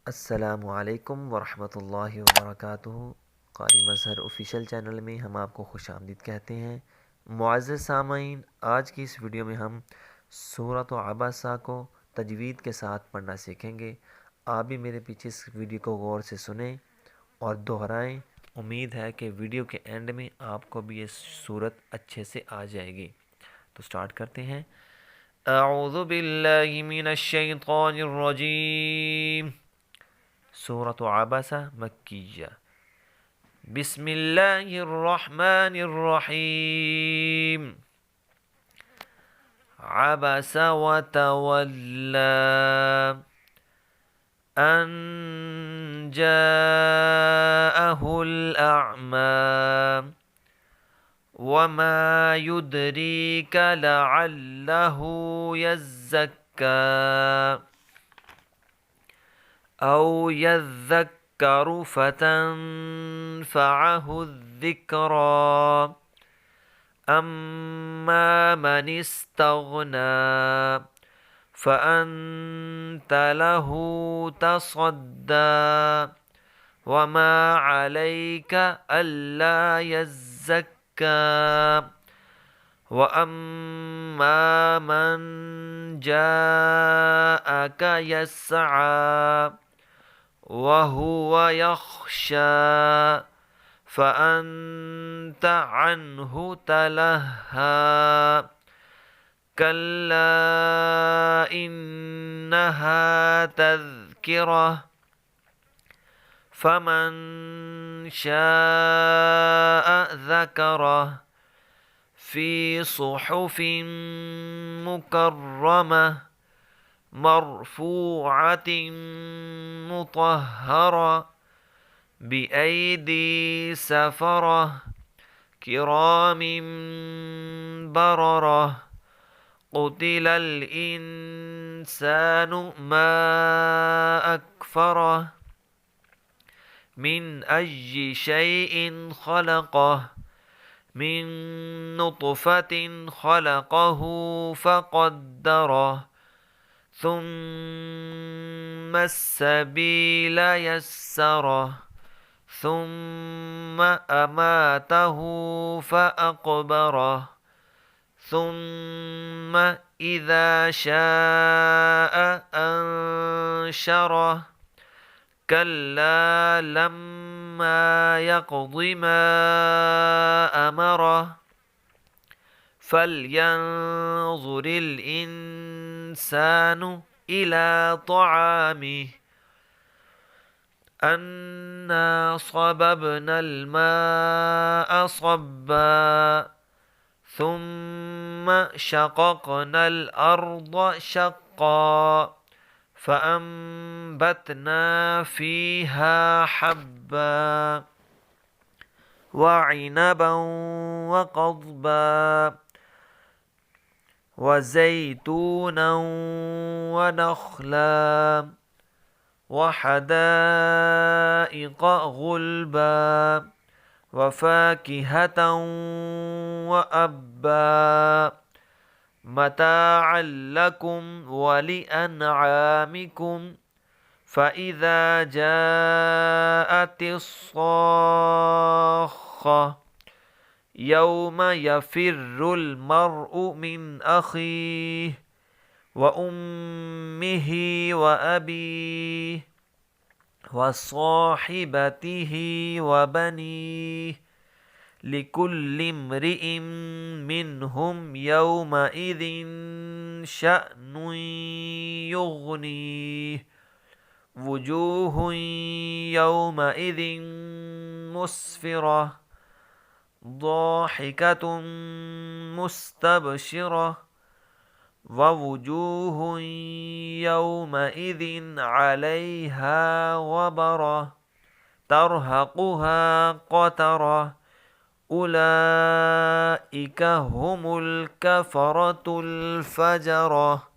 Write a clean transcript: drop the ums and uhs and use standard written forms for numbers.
अस्सलामुअलैकुम वरहमतुल्लाहि वबरकातुहू। क़ारी मज़हर ऑफ़िशियल चैनल में हम आपको खुशामदीद कहते हैं। मुअज़्ज़ज़ सामईन, आज की इस वीडियो में हम सूरत अबसा को तजवीद के साथ पढ़ना सीखेंगे। आप भी मेरे पीछे इस वीडियो को गौर से सुनें और दोहराएं। उम्मीद है कि वीडियो के एंड में आपको भी ये सूरत अच्छे से आ जाएगी। तो स्टार्ट करते हैं। अऊज़ु बिल्लाहि मिनश शैतानिर रजीम। सूरत अबसा मक्किया। बिस्मिल्लाहिर्रहमानिर्रहीम। अबस व तवल्ला अन जाअहुल अअमा वमा युद्रीका लअल्लहु यज़्ज़क्का औ यज़्ज़क्करु फतंफ़अहु ज़िक्रा अम्मा मन इस्तग़ना फ़अन्त लहु तसद्दा वमा अलैका अल्ला यज़्ज़क्का वअम्मा मन जाअका यस्आ वहुव यख्शा फ़अन्त अन्हु तलहा कल्ला इन्नहा तज़किरा फ़मन शाअ ज़करह फ़ी सुहुफ़िन मुकर्रमह मरफ़ूअतिन मुतहहरा बिअयदी सफ़रह किरामिन बररह क़ुतिलल इंसानु मा अकफ़रह मिन अय्यि शैइन ख़लक़ह मिन नुत्फ़तिन ख़लक़हु फ़क़द्दरह ثم السبيل يسره ثم أماته فأقبره ثم إذا شاء أنشره كلا لما يقض ما أمره فلينظر الإنسان إلى طعامه أنا صببنا الماء صبا ثم شققنا الأرض شقا فأنبتنا فيها حبا وعنبا وقضبا وزيتونا ونخلا وحدائق غلبا وفاكهة وأبا متاعا لكم ولأنعامكم فإذا جاءت الصاخة يوم يفر المرء من أخيه وأمه وأبيه وصاحبته وبنيه لكل امرئ منهم يومئذ شأن يغنيه وجوه يومئذ مسفرة ضاحكة مستبشرة ووجوه يومئذ عليها غبرة ترهقها قترة أولئك هم الكفرة الفجرة.